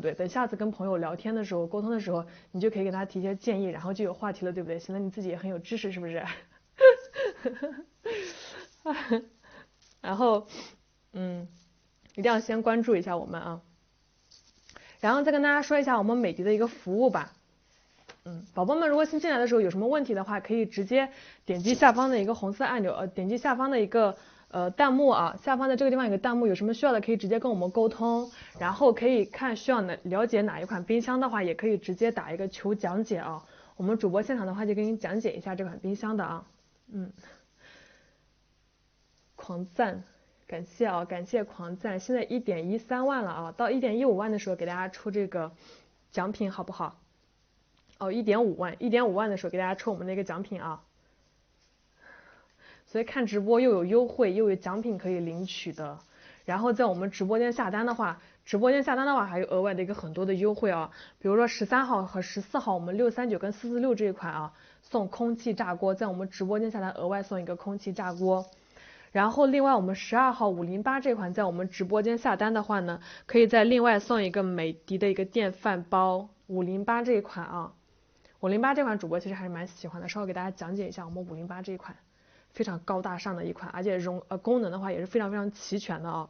不对？等下次跟朋友聊天的时候、沟通的时候，你就可以给他提些建议，然后就有话题了，对不对？显得你自己也很有知识，是不是？然后，一定要先关注一下我们啊。然后再跟大家说一下我们美的一个服务吧。宝宝们如果新进来的时候有什么问题的话，可以直接点击下方的一个红色按钮，点击下方的一个弹幕啊，下方的这个地方有个弹幕，有什么需要的可以直接跟我们沟通，然后可以看需要了解哪一款冰箱的话，也可以直接打一个求讲解啊，我们主播现场的话就给你讲解一下这款冰箱的啊。狂赞，感谢啊，感谢狂赞，现在1.13万了啊，到1.15万的时候给大家出这个奖品好不好？哦，1.5万的时候给大家抽我们的一个奖品啊。所以看直播又有优惠又有奖品可以领取的，然后在我们直播间下单的话还有额外的一个很多的优惠啊，比如说13号和14号我们639跟446这一款啊，送空气炸锅，在我们直播间下单额外送一个空气炸锅。然后另外我们12号508这款在我们直播间下单的话呢，可以再另外送一个美的的一个电饭煲508这一款啊。508这款主播其实还是蛮喜欢的，稍微给大家讲解一下我们508这一款。非常高大上的一款，而且功能的话也是非常非常齐全的啊。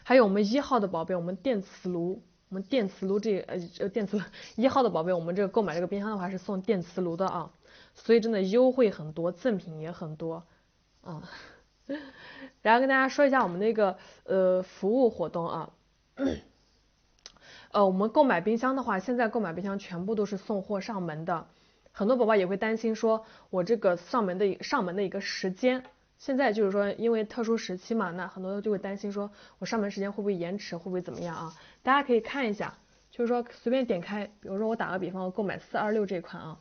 还有我们1号的宝贝，我们电磁炉1号的宝贝，我们这个购买这个冰箱的话是送电磁炉的啊，所以真的优惠很多，赠品也很多啊。然后跟大家说一下我们那个服务活动啊。我们购买冰箱的话，现在购买冰箱全部都是送货上门的。很多宝宝也会担心说，我这个上门的一个时间，现在就是说因为特殊时期嘛，那很多就会担心说我上门时间会不会延迟，会不会怎么样啊？大家可以看一下，就是说随便点开，比如说我打个比方，我购买426这款啊，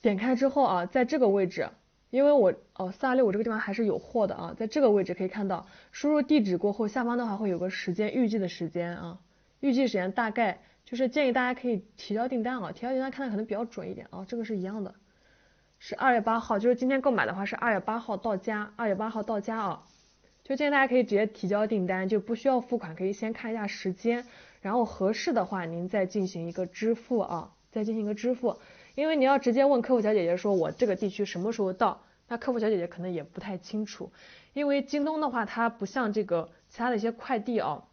点开之后啊，在这个位置，因为我426我这个地方还是有货的啊，在这个位置可以看到，输入地址过后，下方的话会有个时间，预计的时间啊，预计时间大概就是建议大家可以提交订单啊，提交订单看的可能比较准一点啊，这个是一样的，是2月8号，就是今天购买的话是2月8号到家，2月8号到家啊，就建议大家可以直接提交订单，就不需要付款，可以先看一下时间，然后合适的话您再进行一个支付啊，再进行一个支付。因为你要直接问客服小姐姐说我这个地区什么时候到，那客服小姐姐可能也不太清楚，因为京东的话它不像这个其他的一些快递啊，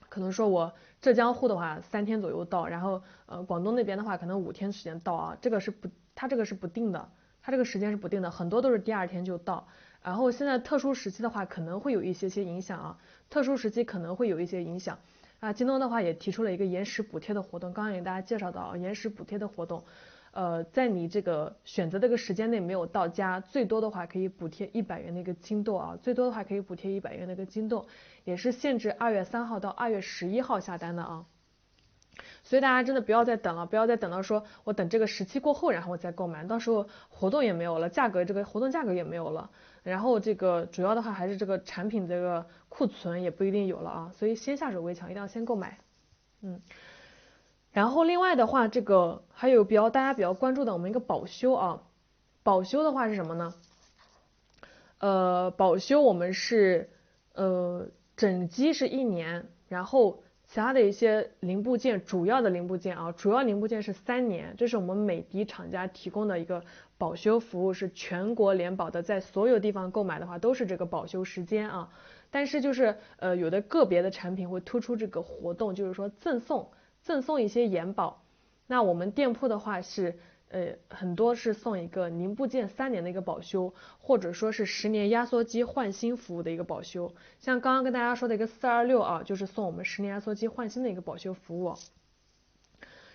可能说我浙江沪的话3天左右到，然后广东那边的话可能5天时间到啊，它这个是不定的，它这个时间是不定的，很多都是第2天就到。然后现在特殊时期的话可能会有一些影响啊，特殊时期可能会有一些影响啊。京东的话也提出了一个延时补贴的活动，刚刚给大家介绍到延时补贴的活动。在你这个选择这个时间内没有到家，最多的话可以补贴100元的一个金豆啊，最多的话可以补贴100元的一个金豆，也是限制2月3号到2月11号下单的啊。所以大家真的不要再等了，不要再等到说我等这个时期过后然后我再购买，到时候活动也没有了，这个活动价格也没有了，然后这个主要的话还是这个产品这个库存也不一定有了啊，所以先下手为强，一定要先购买。然后另外的话，这个还有大家比较关注的我们一个保修啊，保修的话是什么呢？保修我们是整机是1年，然后其他的一些零部件，主要零部件是3年，这是我们美的厂家提供的一个保修服务，是全国联保的，在所有地方购买的话都是这个保修时间啊。但是就是有的个别的产品会突出这个活动，就是说赠送一些延保。那我们店铺的话是很多是送一个零部件3年的一个保修，或者说是10年压缩机换新服务的一个保修。像刚刚跟大家说的一个426啊，就是送我们10年压缩机换新的一个保修服务。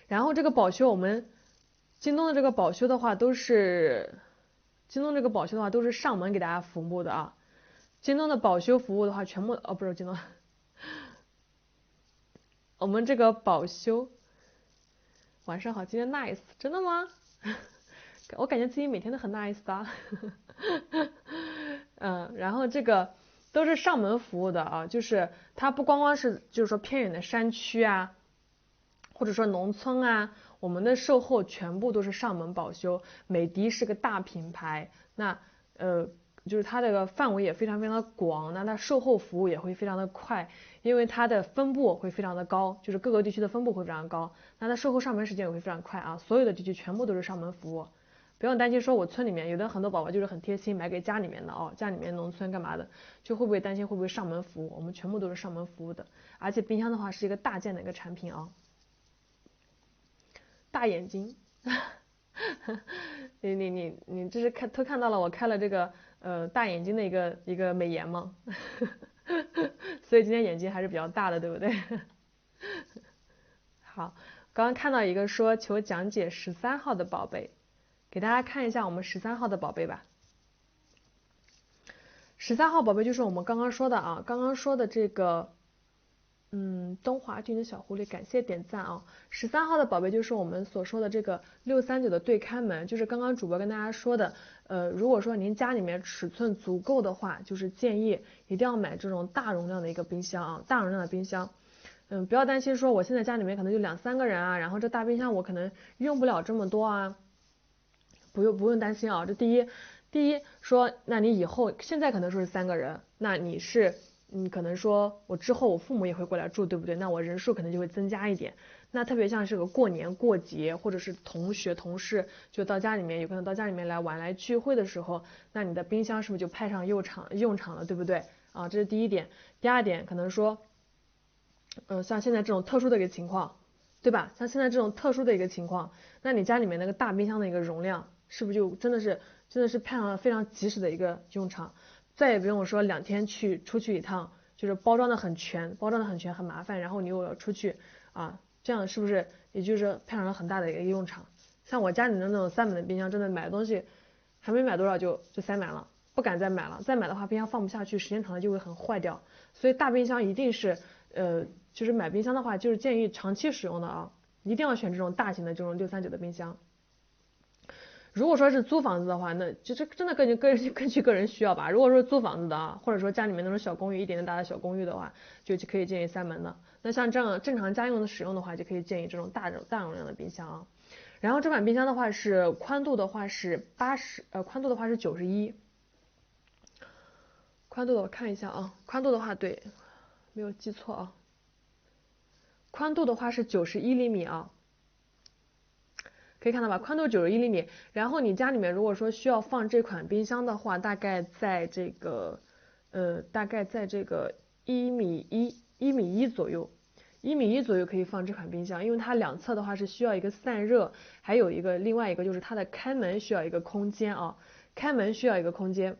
然后这个保修我们京东的这个保修的话都是上门给大家服务的啊。京东的保修服务的话全部不是京东，我们这个保修。晚上好，今天 nice， 真的吗？我感觉自己每天都很 nice 的。然后这个都是上门服务的啊，就是它不光光是就是说偏远的山区啊，或者说农村啊，我们的售后全部都是上门保修。美的是个大品牌，那就是它这个范围也非常非常的广，那它售后服务也会非常的快，因为它的分布会非常的高，就是各个地区的分布会非常高，那它售后上门时间也会非常快啊，所有的地区全部都是上门服务，不用担心说我村里面有的很多宝宝就是很贴心买给家里面的哦，家里面农村干嘛的，就会不会担心会不会上门服务，我们全部都是上门服务的，而且冰箱的话是一个大件的一个产品啊，大眼睛。你这是偷看到了我开了这个大眼睛的一个美颜吗？所以今天眼睛还是比较大的，对不对？好，刚刚看到一个说求讲解13号的宝贝，给大家看一下我们13号的宝贝吧。13号宝贝就是我们刚刚说的啊，刚刚说的这个。东华君的小狐狸，感谢点赞啊！13号的宝贝就是我们所说的这个639的对开门，就是刚刚主播跟大家说的，如果说您家里面尺寸足够的话，就是建议一定要买这种大容量的一个冰箱啊，大容量的冰箱。不要担心说我现在家里面可能就2、3个人啊，然后这大冰箱我可能用不了这么多啊，不用担心啊。这第一说，那你以后现在可能说是3个人，那你可能说我之后我父母也会过来住，对不对？那我人数可能就会增加一点。那特别像是个过年过节，或者是同学同事就到家里面，有可能到家里面来玩来聚会的时候，那你的冰箱是不是就派上用场了，对不对？啊，这是第一点。第二点可能说，像现在这种特殊的一个情况，对吧？像现在这种特殊的一个情况，那你家里面那个大冰箱的一个容量，是不是就真的是派上了非常及时的一个用场？再也不用说2天出去一趟，就是包装的很全很麻烦，然后你又要出去啊，这样是不是也就是派上了很大的一个用场？像我家里的那种3门的冰箱，真的买的东西还没买多少就塞满了，不敢再买了，再买的话冰箱放不下去，时间长了就会很坏掉。所以大冰箱一定是就是买冰箱的话，就是建议长期使用的啊，一定要选这种大型的这种639的冰箱。如果说是租房子的话，那就这真的根据个人需要吧。如果说租房子的啊，或者说家里面那种小公寓一点点大的小公寓的话，就可以建议3门的。那像这样正常家用的使用的话，就可以建议这种大容量的冰箱啊。然后这款冰箱的话是宽度的话是宽度的话是91，宽度的我看一下啊，宽度的话对，没有记错啊，宽度的话是91厘米啊。可以看到吧，宽度91厘米。然后你家里面如果说需要放这款冰箱的话，大概在这个1米1左右，1米1左右可以放这款冰箱，因为它两侧的话是需要一个散热，还有另外一个就是它的开门需要一个空间啊，开门需要一个空间。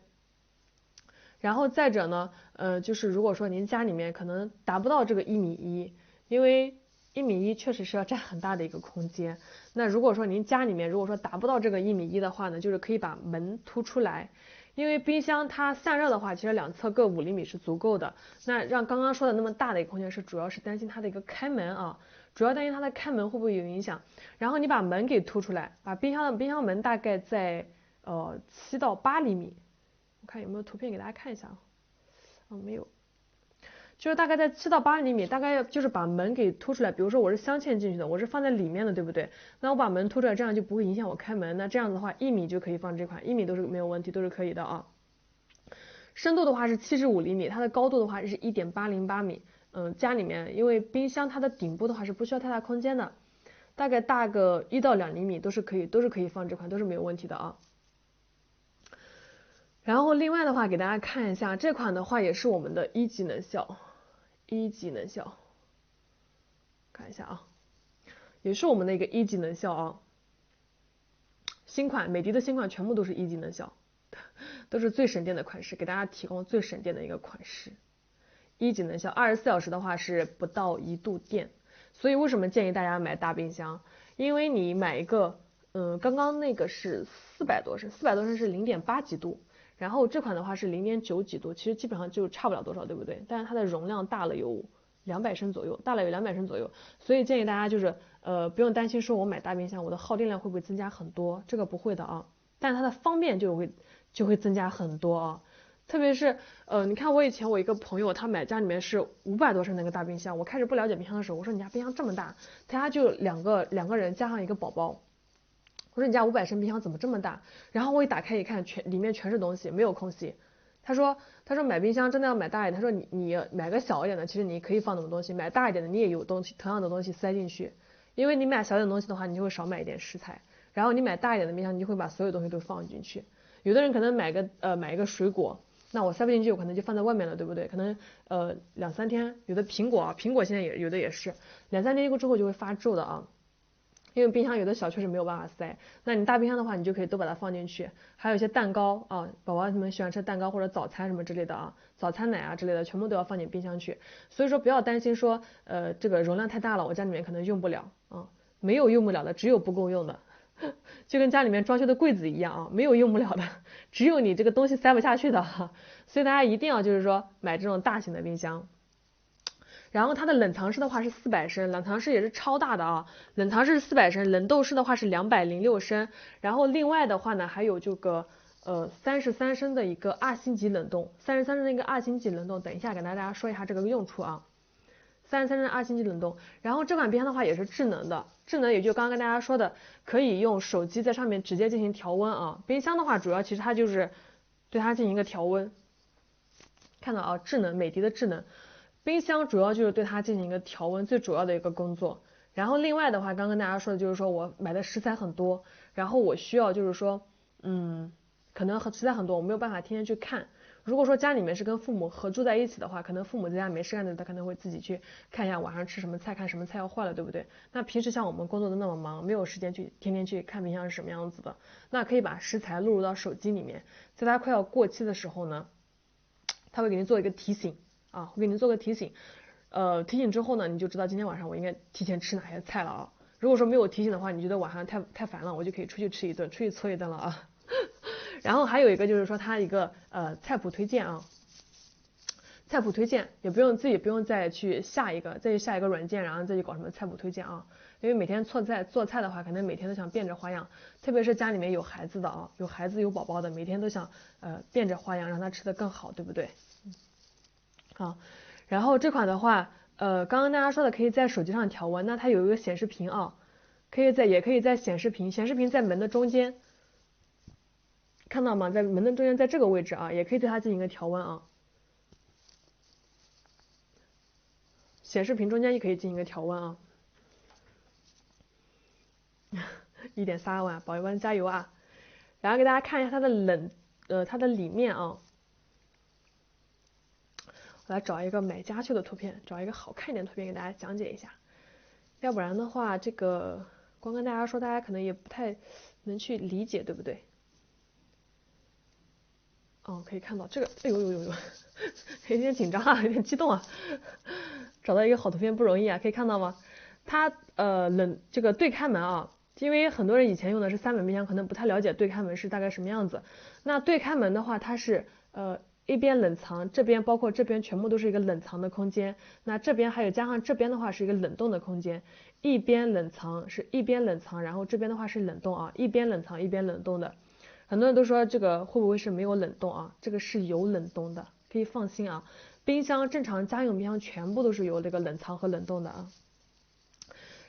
然后再者呢，就是如果说您家里面可能达不到这个1米1，因为1米1确实是要占很大的一个空间。那如果说您家里面如果说达不到这个1米1的话呢，就是可以把门凸出来，因为冰箱它散热的话，其实两侧各5厘米是足够的。那让刚刚说的那么大的一个空间主要是担心它的一个开门啊，主要担心它的开门会不会有影响。然后你把门给凸出来，把冰箱门大概在7到8厘米。我看有没有图片给大家看一下啊？没有，就是大概在7到8厘米，大概就是把门给凸出来。比如说我是镶嵌进去的，我是放在里面的，对不对？那我把门凸出来，这样就不会影响我开门。那这样子的话，1米就可以放这款，1米都是没有问题，都是可以的啊。深度的话是75厘米，它的高度的话是1.808米。家里面因为冰箱它的顶部的话是不需要太大空间的，大概大个1到2厘米都是可以放这款，都是没有问题的啊。然后另外的话给大家看一下，这款的话也是我们的1级能效，看一下啊，也是我们的一个1级能效啊。新款美的的新款全部都是1级能效，都是最省电的款式，给大家提供最省电的一个款式。1级能效，24小时的话是不到1度电。所以为什么建议大家买大冰箱？因为你买一个，刚刚那个是400多升是0.8几度。然后这款的话是0.9几度，其实基本上就差不了多少，对不对？但是它的容量大了有200升左右，所以建议大家就是不用担心说我买大冰箱我的耗电量会不会增加很多，这个不会的啊，但是它的方便就会增加很多啊。特别是你看我以前我一个朋友他买家里面是500多升那个大冰箱，我开始不了解冰箱的时候，我说你家冰箱这么大，他家就两个人加上一个宝宝。我说你家500升冰箱怎么这么大？然后我一打开一看，里面全是东西，没有空隙。他说买冰箱真的要买大一点。他说你买个小一点的，其实你可以放那么多东西，买大一点的你也有东西同样的东西塞进去。因为你买小一点的东西的话，你就会少买一点食材，然后你买大一点的冰箱，你就会把所有东西都放进去。有的人可能买一个水果，那我塞不进去，我可能就放在外面了，对不对？可能2-3天，有的苹果现在有的也是2-3天之后就会发皱的啊。因为冰箱有的小确实没有办法塞，那你大冰箱的话，你就可以都把它放进去。还有一些蛋糕啊，宝宝们喜欢吃蛋糕或者早餐什么之类的啊，早餐奶啊之类的，全部都要放进冰箱去。所以说不要担心说这个容量太大了，我家里面可能用不了啊，没有用不了的，只有不够用的。就跟家里面装修的柜子一样啊，没有用不了的，只有你这个东西塞不下去的。所以大家一定要就是说买这种大型的冰箱。然后它的冷藏室的话是400升，冷藏室也是超大的啊，冷藏室400升，冷冻室的话是206升，然后另外的话呢还有这个33升的一个2星级冷冻，33升的一个2星级冷冻，等一下给大家说一下这个用处啊。33升的2星级冷冻，然后这款冰箱的话也是智能的，智能也就刚刚跟大家说的，可以用手机在上面直接进行调温啊。冰箱的话主要其实它就是对它进行一个调温，看到啊，智能，美的的智能。冰箱主要就是对它进行一个调温，最主要的一个工作。然后另外的话，刚刚跟大家说的就是说我买的食材很多，然后我需要就是说，可能食材很多，我没有办法天天去看。如果说家里面是跟父母合住在一起的话，可能父母在家没事干的，他可能会自己去看一下晚上吃什么菜，看什么菜要坏了，对不对？那平时像我们工作的那么忙，没有时间去天天去看冰箱是什么样子的，那可以把食材录入到手机里面，在它快要过期的时候呢，它会给你做一个提醒。啊，我给您做个提醒，提醒之后呢，你就知道今天晚上我应该提前吃哪些菜了啊。如果说没有提醒的话，你觉得晚上太烦了，我就可以出去吃一顿，出去搓一顿了啊。然后还有一个就是说它一个菜谱推荐啊，菜谱推荐也不用再去下一个软件，然后再去搞什么菜谱推荐啊。因为每天做菜的话，可能每天都想变着花样，特别是家里面有孩子的啊，有孩子有宝宝的，每天都想变着花样让他吃的更好，对不对？好，然后这款的话，刚刚大家说的可以在手机上调温，那它有一个显示屏啊，也可以在显示屏在门的中间，看到吗？在门的中间，在这个位置啊，也可以对它进行一个调温啊。显示屏中间也可以进行一个调温啊。1.3万，宝贝们加油啊！然后给大家看一下它的它的里面啊。我来找一个买家秀的图片，找一个好看一点的图片给大家讲解一下，要不然的话，这个光跟大家说，大家可能也不太能去理解，对不对？哦，可以看到这个，哎呦，有点紧张啊，有点激动啊，找到一个好图片不容易啊，可以看到吗？它这个对开门啊，因为很多人以前用的是3门冰箱，可能不太了解对开门是大概什么样子。那对开门的话，它是一边冷藏，这边包括这边全部都是一个冷藏的空间，那这边还有加上这边的话是一个冷冻的空间，一边冷藏，然后这边的话是冷冻啊，一边冷藏一边冷冻的。很多人都说这个会不会是没有冷冻啊？这个是有冷冻的，可以放心啊。冰箱正常家用冰箱全部都是有这个冷藏和冷冻的啊。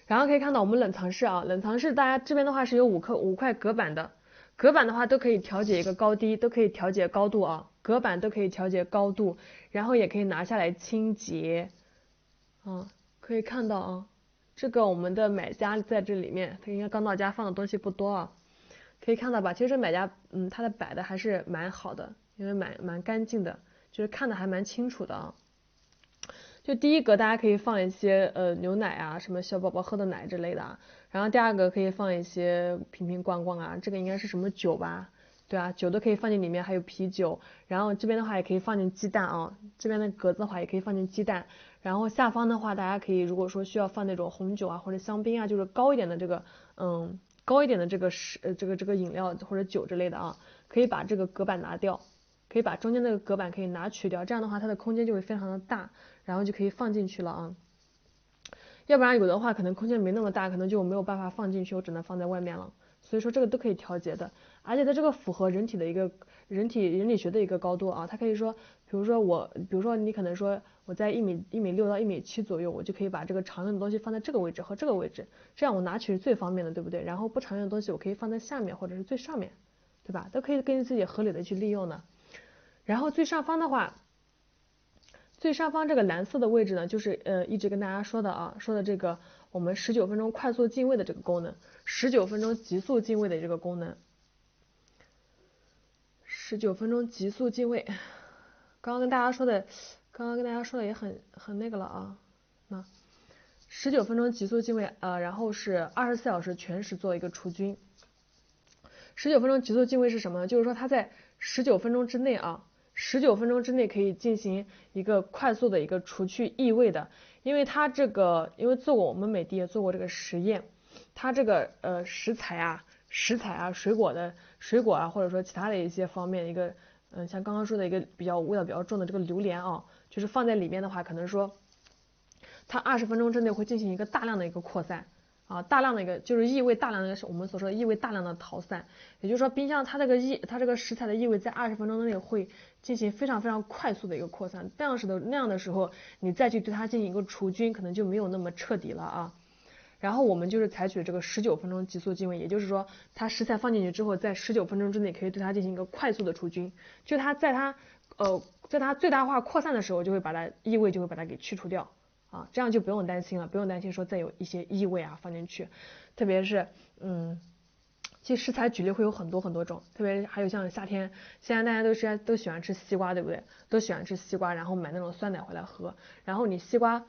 然后可以看到我们冷藏室啊，冷藏室大家这边的话是有5块隔板的，隔板的话都可以调节一个高低，都可以调节高度啊，隔板都可以调节高度，然后也可以拿下来清洁啊，可以看到啊，这个我们的买家在这里面，他应该刚到家放的东西不多啊。可以看到吧，其实买家他的摆的还是蛮好的，因为蛮干净的，就是看的还蛮清楚的啊。就第一格大家可以放一些牛奶啊，什么小宝宝喝的奶之类的啊，然后第二个可以放一些瓶瓶罐罐啊，这个应该是什么酒吧？对啊，酒都可以放进里面，还有啤酒，然后这边的话也可以放进鸡蛋啊，这边的格子的话也可以放进鸡蛋，然后下方的话大家可以如果说需要放那种红酒啊或者香槟啊，就是高一点的这个这个饮料或者酒之类的啊，可以把这个隔板拿掉，可以把中间那个隔板可以拿取掉，这样的话它的空间就会非常的大，然后就可以放进去了啊。要不然有的话可能空间没那么大，可能就没有办法放进去，我只能放在外面了。所以说这个都可以调节的。而且它这个符合人体的一个人理学的一个高度啊，它可以说，比如说你可能说我在1.6米到1.7米左右，我就可以把这个常用的东西放在这个位置和这个位置，这样我拿取是最方便的，对不对？然后不常用的东西我可以放在下面或者是最上面，对吧？都可以根据自己合理的去利用的。然后最上方的话，最上方这个蓝色的位置呢，就是一直跟大家说的啊，说的这个我们19分钟快速进位的这个功能，19分钟急速进位的这个功能，19分钟急速进位，刚刚跟大家说的也很那个了啊，那19分钟急速进位然后是24小时全时做一个除菌。19分钟急速进位是什么呢？就是说它在19分钟之内啊，19分钟之内可以进行一个快速的一个除去异味的，因为做过我们美的也做过这个实验，它这个食材啊水果啊或者说其他的一些方面一个像刚刚说的一个味道比较重的这个榴莲啊，就是放在里面的话，可能说它20分钟之内会进行一个大量的一个扩散。大量的一个就是异味大量的，我们所说的异味大量的逃散，也就是说冰箱它这个食材的异味在20分钟内会进行非常非常快速的一个扩散，那样的时候你再去对它进行一个除菌，可能就没有那么彻底了啊。然后我们就是采取这个19分钟急速进位，也就是说它食材放进去之后，在19分钟之内可以对它进行一个快速的除菌，就它在它最大化扩散的时候，异味就会把它给去除掉。这样就不用担心了，不用担心说再有一些异味放进去，特别是其实食材举例会有很多很多种，特别还有像夏天，现在大家都喜欢吃西瓜，对不对？都喜欢吃西瓜，然后买那种酸奶回来喝，然后你西瓜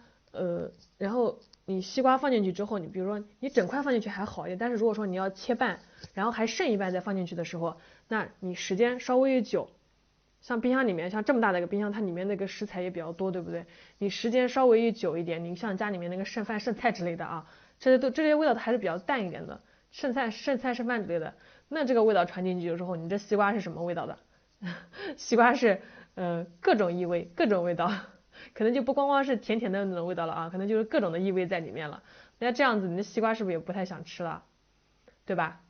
放进去之后，你比如说你整块放进去还好一点，但是如果说你要切半，然后还剩一半再放进去的时候，那你时间稍微一久。像冰箱里面，像这么大的一个冰箱，它里面那个食材也比较多，对不对？你时间稍微一久一点，你像家里面那个剩饭剩菜之类的啊，这些味道还是比较淡一点的，剩菜剩饭之类的，那这个味道传进去之后，你这西瓜是什么味道的？西瓜是各种异味，各种味道，可能就不光光是甜甜的那种味道了啊，可能就是各种的异味在里面了。那这样子，你的西瓜是不是也不太想吃了，对吧？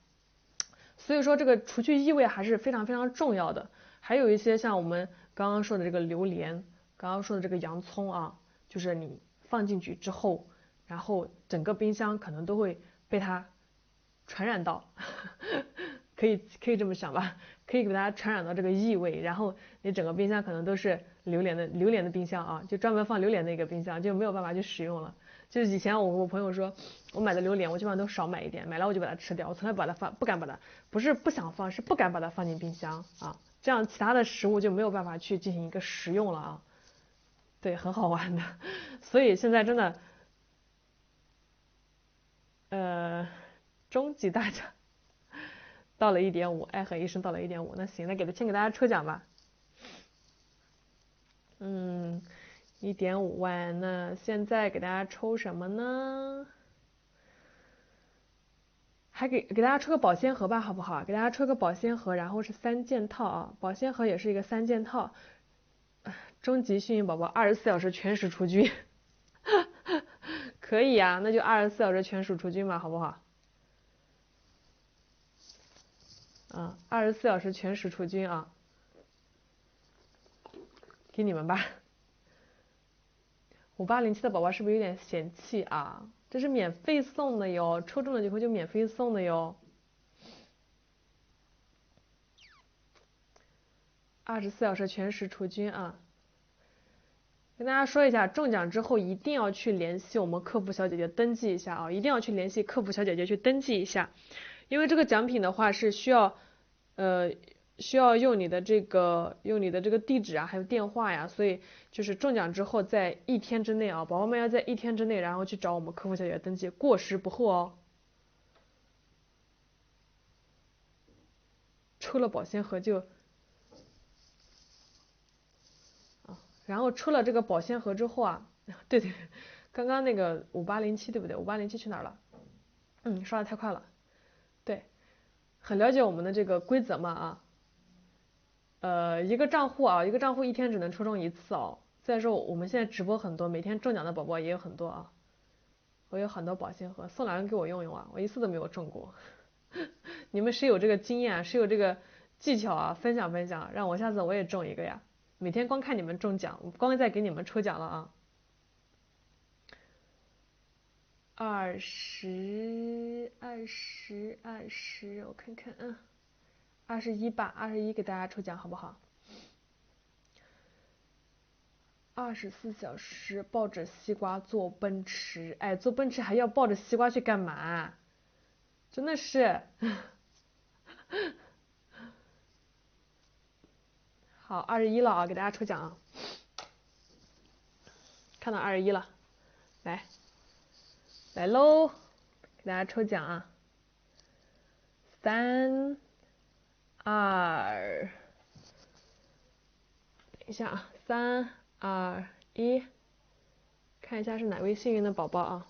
所以说这个除去异味还是非常非常重要的。还有一些像我们刚刚说的这个榴莲，刚刚说的这个洋葱啊，就是你放进去之后，然后整个冰箱可能都会被它传染到，可以这么想吧，可以给它传染到这个异味，然后你整个冰箱可能都是榴莲的冰箱啊，就专门放榴莲的一个冰箱，就没有办法去使用了。就是以前我朋友说，我买的榴莲我基本上都少买一点，买了我就把它吃掉，我从来不敢把它，不是不想放，是不敢把它放进冰箱啊。这样其他的食物就没有办法去进行一个食用了啊，对，很好玩的，所以现在真的，终极大奖到了1.5，爱和医生到了1.5，那行，那先给大家抽奖吧，1.5万，那现在给大家抽什么呢？还给大家抽个保鲜盒吧，好不好？给大家抽个保鲜盒，然后是3件套啊，保鲜盒也是一个3件套。终极幸运宝宝24小时全时除菌，可以啊，那就24小时全时除菌吧，好不好？24小时全时除菌啊，给你们吧。5807的宝宝是不是有点嫌弃啊？这是免费送的哟，抽中了以后就免费送的哟。24小时全时除菌啊。跟大家说一下，中奖之后一定要去联系我们客服小姐姐登记一下啊，一定要去联系客服小姐姐去登记一下，因为这个奖品的话是需要用你的这个地址啊，还有电话呀，所以就是中奖之后在1天之内啊，宝宝们要在1天之内，然后去找我们客服小姐姐登记，过时不候哦。抽了保鲜盒就。然后抽了这个保鲜盒之后啊，对，刚刚那个5807对不对？5807去哪儿了？刷的太快了。对，很了解我们的这个规则嘛一个账户1天只能抽中1次哦。再说我们现在直播很多，每天中奖的宝宝也有很多啊。我有很多保鲜盒，送两个给我用用啊，我1次都没有中过。你们谁有这个经验啊，谁有这个技巧啊，分享分享，让我下次我也中一个呀。每天光看你们中奖，光在给你们抽奖了啊。20，我看看，21吧，21给大家抽奖好不好？24小时抱着西瓜坐奔驰，哎，坐奔驰还要抱着西瓜去干嘛？真的是。好，21了啊，给大家抽奖啊。看到21了，来喽，给大家抽奖啊。3、2，等一下啊，3、2、1，看一下是哪位幸运的宝宝啊？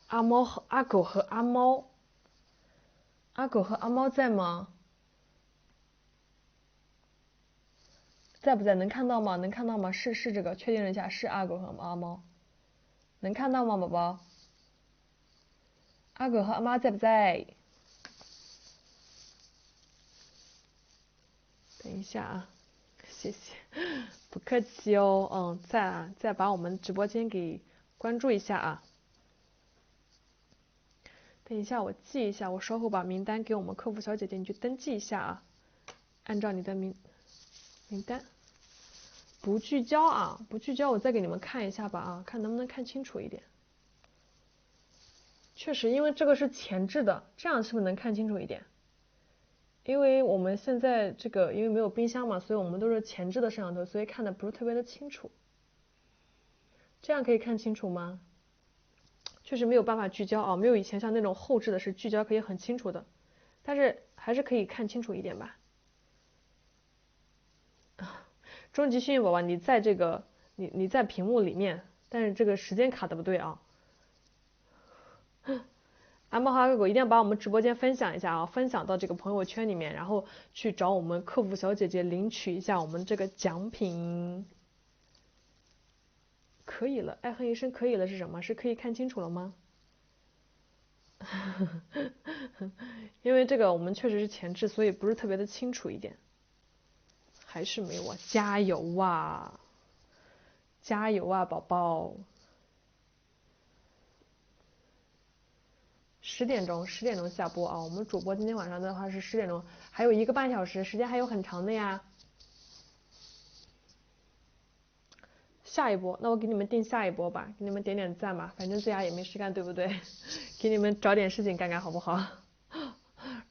阿狗和阿猫，阿狗和阿猫在吗？在不在？能看到吗？能看到吗？是这个，确定一下是阿狗和阿猫，能看到吗，宝宝？阿狗和阿猫在不在？等一下啊，谢谢，不客气哦。再把我们直播间给关注一下啊。等一下我记一下，我稍后把名单给我们客服小姐姐，你去登记一下啊。按照你的名单。不聚焦啊，不聚焦，我再给你们看一下吧啊，看能不能看清楚一点。确实，因为这个是前置的，这样是不是能看清楚一点？因为我们现在这个因为没有冰箱嘛，所以我们都是前置的摄像头，所以看的不是特别的清楚。这样可以看清楚吗？确实没有办法聚焦啊，没有以前像那种后置的是聚焦可以很清楚的，但是还是可以看清楚一点吧。终极幸运宝宝，你在这个你在屏幕里面，但是这个时间卡的不对啊。阿猫和阿狗一定要把我们直播间分享一下啊，分享到这个朋友圈里面，然后去找我们客服小姐姐领取一下我们这个奖品。可以了，爱恨一生可以了是什么？是可以看清楚了吗？因为这个我们确实是前置，所以不是特别的清楚一点。还是没有啊，加油啊！加油啊，宝宝！10点钟下播啊，我们主播今天晚上的话是10点钟，还有1个半小时，时间还有很长的呀。下一波，那我给你们定下一波吧，给你们点点赞吧，反正在家也没事干，对不对？给你们找点事情干干好不好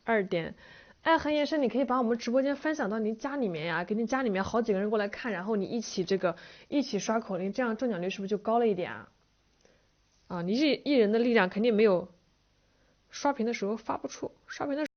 ？2点，爱恨夜深，你可以把我们直播间分享到你家里面呀，给你家里面好几个人过来看，然后你一起刷口令，这样中奖率是不是就高了一点啊？啊，你一人的力量肯定没有刷屏的时候发不出，刷屏的。